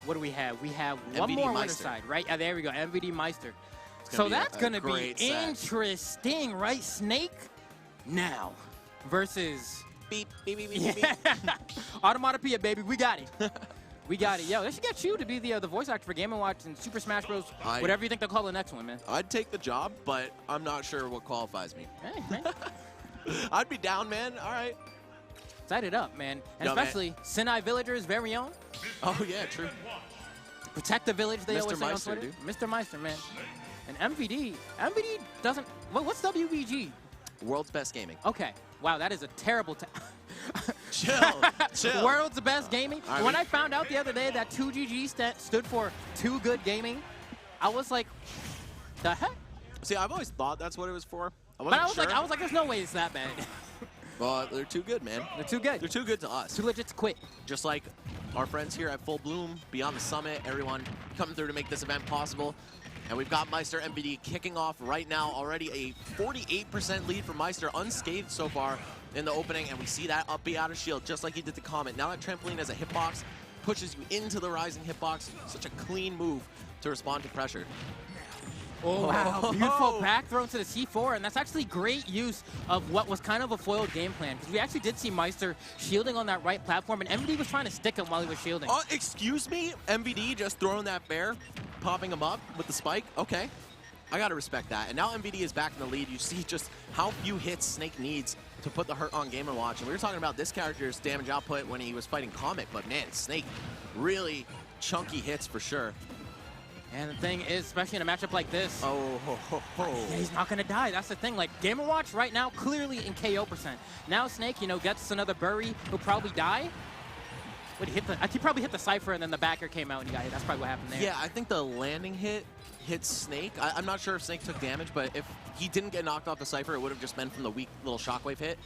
what do we have? We have MVD one more winner Maister. side, right? There we go, MVD Maister. So that's going to be interesting, right? Snake now versus... Beep, beep, beep, beep, beep. Automatopoeia, baby. We got it. We got it. Yo, they should get you to be the voice actor for Game & Watch and Super Smash Bros. Whatever you think they'll call the next one, man. I'd take the job, but I'm not sure what qualifies me. Hey, man. I'd be down, man. All right. Set it up, man. And Yo, especially Sinai Villager's very own. Oh, yeah, true. Protect the village, they always say Maister, on Twitter. dude. Mr. Meister, man. And MVD doesn't... What's WBG? World's Best Gaming. Okay. Wow, that is a terrible... Chill. World's Best Gaming. Right, when I found out the other day that 2GG stood for Too Good Gaming, I was like, the heck? See, I've always thought that's what it was for. But I was like, there's no way it's that bad. Well, they're too good, man. They're too good. They're too good to us. Too legit to quit. Just like our friends here at Full Bloom, Beyond the Summit, everyone coming through to make this event possible. And we've got Maister MVD kicking off right now. Already a 48% lead for Maister, unscathed so far in the opening. And we see that up B out of shield, just like he did the Comet. Now that trampoline as a hitbox pushes you into the rising hitbox. Such a clean move to respond to pressure. Oh, wow. Beautiful back throw into the C4, and that's actually great use of what was kind of a foiled game plan, because we actually did see Maister shielding on that right platform, and MVD was trying to stick him while he was shielding. Excuse me? MVD just throwing that bear, popping him up with the spike? Okay. I gotta respect that. And now MVD is back in the lead. You see just how few hits Snake needs to put the hurt on Game & Watch. And we were talking about this character's damage output when he was fighting Comet, but man, Snake, really chunky hits for sure. And the thing is, especially in a matchup like this, he's not going to die. That's the thing. Like, Game & Watch right now, clearly in KO percent. Now Snake, you know, gets another bury. He'll probably die. But he probably hit the Cypher, and then the backer came out and he got hit. That's probably what happened there. Yeah, I think the landing hit hit Snake. I'm not sure if Snake took damage, but if he didn't get knocked off the Cypher, it would have just been from the weak little shockwave hit.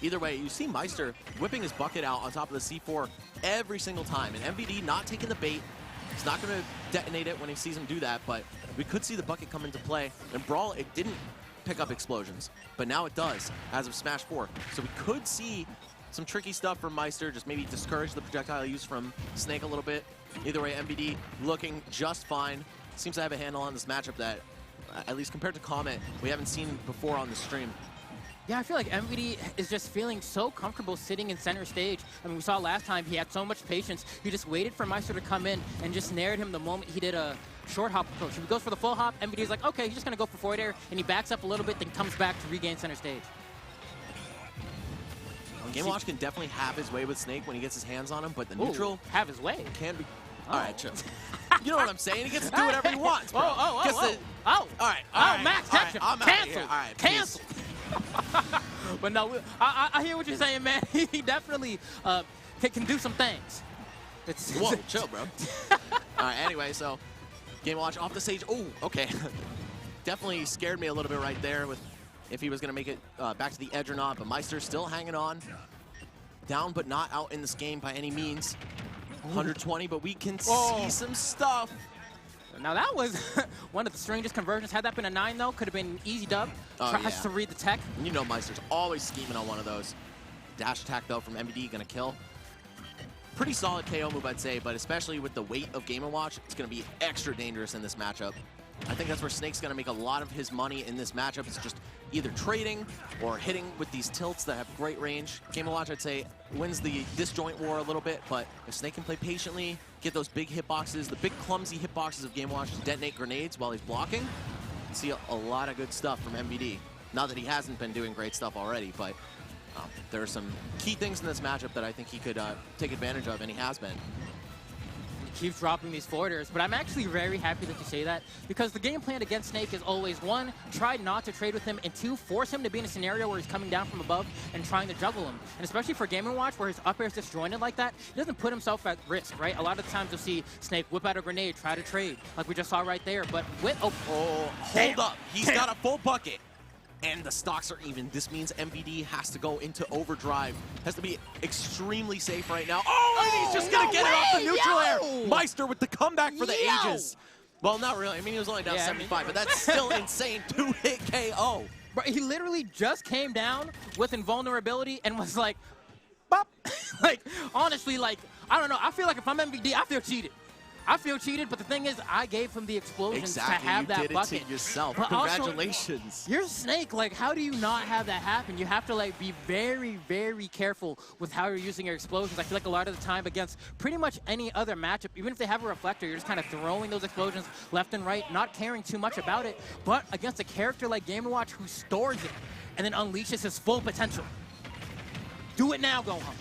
Either way, you see Maister whipping his bucket out on top of the C4 every single time. And MVD not taking the bait. He's not going to detonate it when he sees him do that, but we could see the bucket come into play. And Brawl, it didn't pick up explosions, but now it does as of Smash 4. So we could see some tricky stuff from Maister, just maybe discourage the projectile use from Snake a little bit. Either way, MVD looking just fine. Seems to have a handle on this matchup that, at least compared to Comet, we haven't seen before on the stream. Yeah, I feel like MVD is just feeling so comfortable sitting in center stage. I mean, we saw last time he had so much patience. He just waited for Maister to come in and just nared him the moment he did a short hop approach. If he goes for the full hop, MVD's like, okay, he's just going to go for forward air, and he backs up a little bit, then comes back to regain center stage. Game & Watch can definitely have his way with Snake when he gets his hands on him, but the neutral have his way can be. All right, chill. You know what I'm saying? He gets to do whatever he wants, bro. All right, Max, catch him. Cancel. All right, cancel. But no, I hear what you're saying, man. He definitely can do some things. Whoa, chill, bro. All right, anyway, so Game & Watch off the stage. Oh, okay. Definitely scared me a little bit right there with if he was going to make it back to the edge or not, but Maister's still hanging on. Down but not out in this game by any means. 120, but we can see some stuff. Now that was one of the strangest conversions. Had that been a 9, though, could have been an easy dub. Tries to read the tech. You know Maister's always scheming on one of those. Dash attack, though, from MVD, going to kill. Pretty solid KO move, I'd say, but especially with the weight of Game & Watch, it's going to be extra dangerous in this matchup. I think that's where Snake's going to make a lot of his money in this matchup. It's just either trading or hitting with these tilts that have great range. Game & Watch, I'd say, wins the disjoint war a little bit, but if Snake can play patiently, get those big hitboxes, the big clumsy hitboxes of Game & Watch to detonate grenades while he's blocking, see a lot of good stuff from MVD. Not that he hasn't been doing great stuff already, but there are some key things in this matchup that I think he could take advantage of, and he has been. Keeps dropping these forwarders, but I'm actually very happy that you say that, because the game plan against Snake is always, 1, try not to trade with him, and 2, force him to be in a scenario where he's coming down from above and trying to juggle him. And especially for Game & Watch, where his up air is disjointed like that, he doesn't put himself at risk, right? A lot of the times you'll see Snake whip out a grenade, try to trade, like we just saw right there, but with... Hold up. He's got a full bucket. And the stocks are even. This means MVD has to go into overdrive. Has to be extremely safe right now. Oh, and he's just going to get it off the neutral air. Maister with the comeback for the ages. Well, not really. I mean, he was only down 75, but that's still insane. 2-hit KO. But he literally just came down with invulnerability and was like, bop. Like, honestly, like, I don't know. I feel like if I'm MVD, I feel cheated. I feel cheated, but the thing is, I gave him the explosions to have that bucket. You did it to yourself. But Congratulations. Also, you're Snake. Like, how do you not have that happen? You have to, like, be very, very careful with how you're using your explosions. I feel like a lot of the time against pretty much any other matchup, even if they have a reflector, you're just kind of throwing those explosions left and right, not caring too much about it. But against a character like Game & Watch who stores it and then unleashes his full potential. Do it now, Gohan.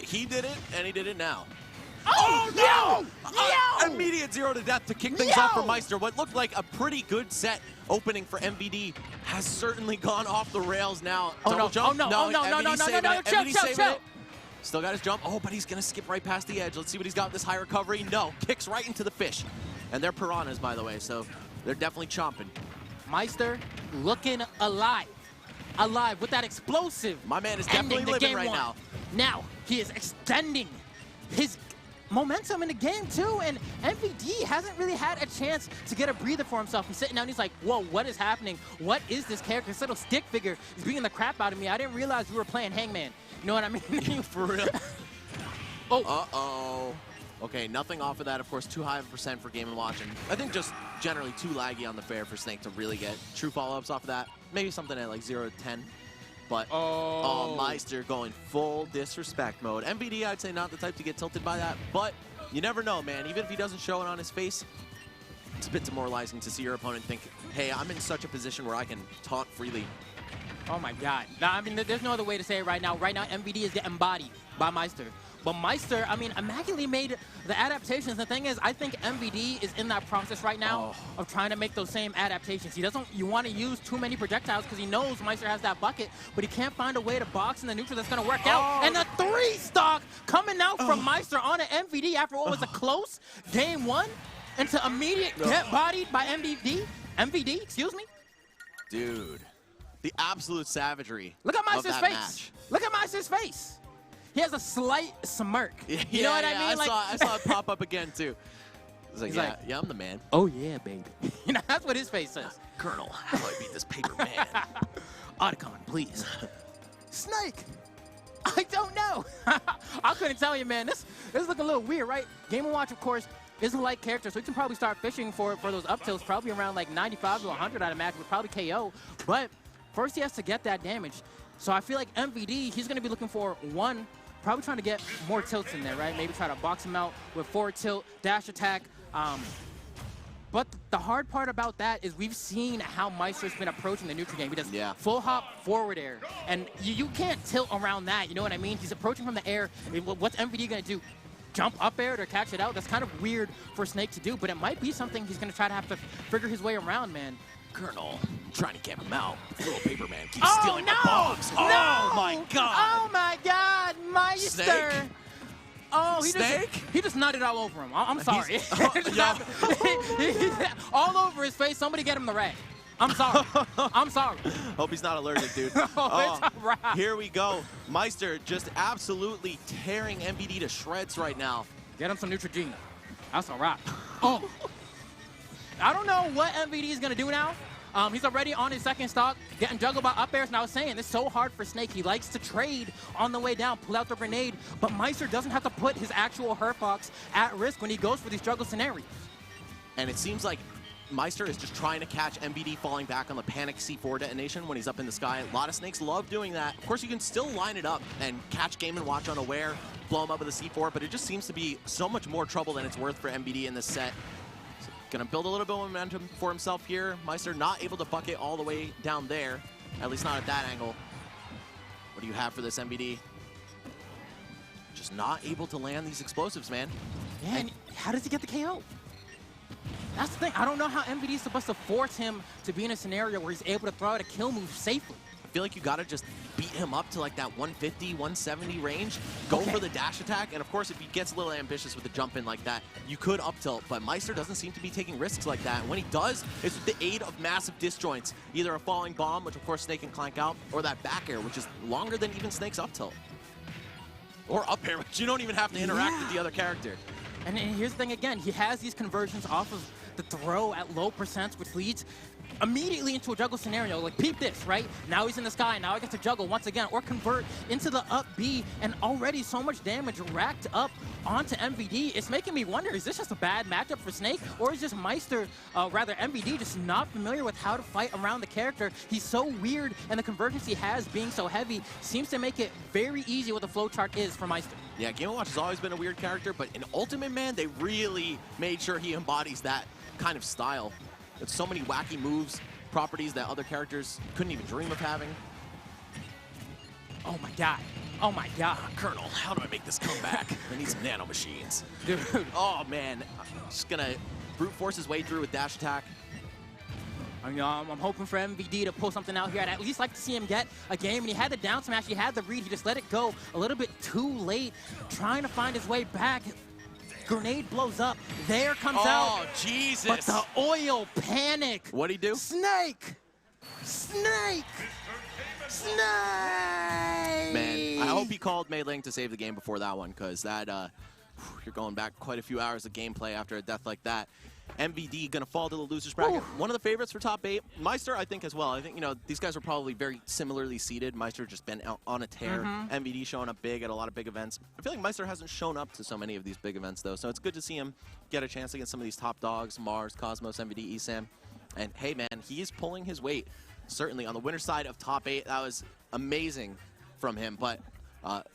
He did it, and he did it now. Oh, no! Immediate 0 to death to kick things off for Maister. What looked like a pretty good set opening for MVD has certainly gone off the rails now. Double jump. No, Chill. Still got his jump. Oh, but he's going to skip right past the edge. Let's see what he's got with this high recovery. No, kicks right into the fish. And they're piranhas, by the way, so they're definitely chomping. Maister looking alive. Alive with that explosive. My man is definitely living right now. Now, he is extending his momentum in the game too, and MVD hasn't really had a chance to get a breather for himself. He's sitting down, he's like, whoa, what is happening? What is this character? This little stick figure is beating the crap out of me. I didn't realize we were playing Hangman. You know what I mean? For real? Oh. Uh-oh. Okay, nothing off of that. Of course, too high of a percent for Game & Watch, and I think just generally too laggy on the fair for Snake to really get true follow-ups off of that. Maybe something at like 0 to 10. But, Maister going full disrespect mode. MVD, I'd say not the type to get tilted by that, but you never know, man. Even if he doesn't show it on his face, it's a bit demoralizing to see your opponent think, hey, I'm in such a position where I can taunt freely. Oh my God. Now, I mean, there's no other way to say it right now. Right now, MVD is getting bodied by Maister. But Maister, I mean, immaculately made the adaptations. The thing is, I think MVD is in that process right now of trying to make those same adaptations. He doesn't, you want to use too many projectiles because he knows Maister has that bucket, but he can't find a way to box in the neutral that's going to work out. And the 3-stock coming out from Maister on an MVD after what was a close game 1 into immediate get bodied by MVD, excuse me. Dude, the absolute savagery. Look at Maister's face. Match. Look at Maister's face. He has a slight smirk. You know what I mean? I saw it pop up again, too. He's like, yeah, I'm the man. Oh, yeah, baby. You know, that's what his face says. Colonel, how do I beat this paper man? Otacon, please. Snake. I don't know. I couldn't tell you, man. This is looking a little weird, right? Game & Watch, of course, is a light character, so you can probably start fishing for those up tilts, probably around like 95 to 100, I'd imagine, would probably KO. But first he has to get that damage. So I feel like MVD, he's going to be looking for one, probably trying to get more tilts in there, right? Maybe try to box him out with forward tilt, dash attack. But the hard part about that is we've seen how Maister's been approaching the neutral game. He does full hop forward air, and you can't tilt around that, you know what I mean? He's approaching from the air. What's MVD going to do? Jump up air to catch it out? That's kind of weird for Snake to do, but it might be something he's going to try to have to figure his way around, man. Colonel, I'm trying to camp him out. Little paper man keeps stealing my bombs. No! Oh my God! Oh my God, Maister! Snake? Oh, he just nutted all over him. I'm sorry. All over his face. Somebody get him the rag. I'm sorry. I'm sorry. Hope he's not allergic, dude. It's all right. Here we go. Maister just absolutely tearing MVD to shreds right now. Get him some Neutrogena. That's all right. Oh. I don't know what MVD is going to do now. He's already on his second stock, getting juggled by up airs. And I was saying, it's so hard for Snake. He likes to trade on the way down, pull out the grenade. But Maister doesn't have to put his actual Hurtbox at risk when he goes for these juggle scenarios. And it seems like Maister is just trying to catch MVD falling back on the panic C4 detonation when he's up in the sky. A lot of Snakes love doing that. Of course, you can still line it up and catch Game & Watch unaware, blow him up with a C4, but it just seems to be so much more trouble than it's worth for MVD in this set. Gonna build a little bit of momentum for himself here. Maister not able to bucket all the way down there, at least not at that angle. What do you have for this MVD? Just not able to land these explosives, man. Yeah, and how does he get the KO? That's the thing. I don't know how MVD is supposed to force him to be in a scenario where he's able to throw out a kill move safely. I feel like you gotta just beat him up to like that 150, 170 range, go for the dash attack, and of course if he gets a little ambitious with the jump in like that, you could up tilt, but Maister doesn't seem to be taking risks like that. And when he does, it's with the aid of massive disjoints, either a falling bomb, which of course Snake can clank out, or that back air, which is longer than even Snake's up tilt. Or up air, which you don't even have to interact with the other character. And here's the thing again, he has these conversions off of the throw at low percents, which leads immediately into a juggle scenario. Like, peep this, right? Now he's in the sky. Now he gets to juggle once again, or convert into the up B, and already so much damage racked up onto MVD. It's making me wonder, is this just a bad matchup for Snake, or is just Maister, rather MVD, just not familiar with how to fight around the character? He's so weird, and the convergence he has being so heavy seems to make it very easy what the flowchart is for Maister. Yeah, Game & Watch has always been a weird character, but in Ultimate, man, they really made sure he embodies that kind of style. With so many wacky moves, properties that other characters couldn't even dream of having. Oh my god. Oh my god. Colonel, how do I make this come back? I need some nano machines. Dude. Oh man, just gonna brute force his way through with dash attack. I'm hoping for MVD to pull something out here. I'd at least like to see him get a game. And he had the down smash, he had the read, he just let it go a little bit too late, trying to find his way back. Grenade blows up. There comes out. Oh, Jesus. But the oil panic. What'd he do? Snake. Snake. Snake. Man, I hope he called Mei Ling to save the game before that one, because that, you're going back quite a few hours of gameplay after a death like that. MVD gonna fall to the loser's bracket. Ooh. One of the favorites for top 8. Maister, I think, as well. I think, you know, these guys are probably very similarly seated. Maister just been out on a tear. MVD showing up big at a lot of big events. I feel like Maister hasn't shown up to so many of these big events, though, so it's good to see him get a chance against some of these top dogs, Mars, Cosmos, MVD, ESAM. And hey, man, he is pulling his weight, certainly. On the winner's side of top 8, that was amazing from him, but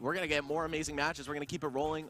we're going to get more amazing matches. We're going to keep it rolling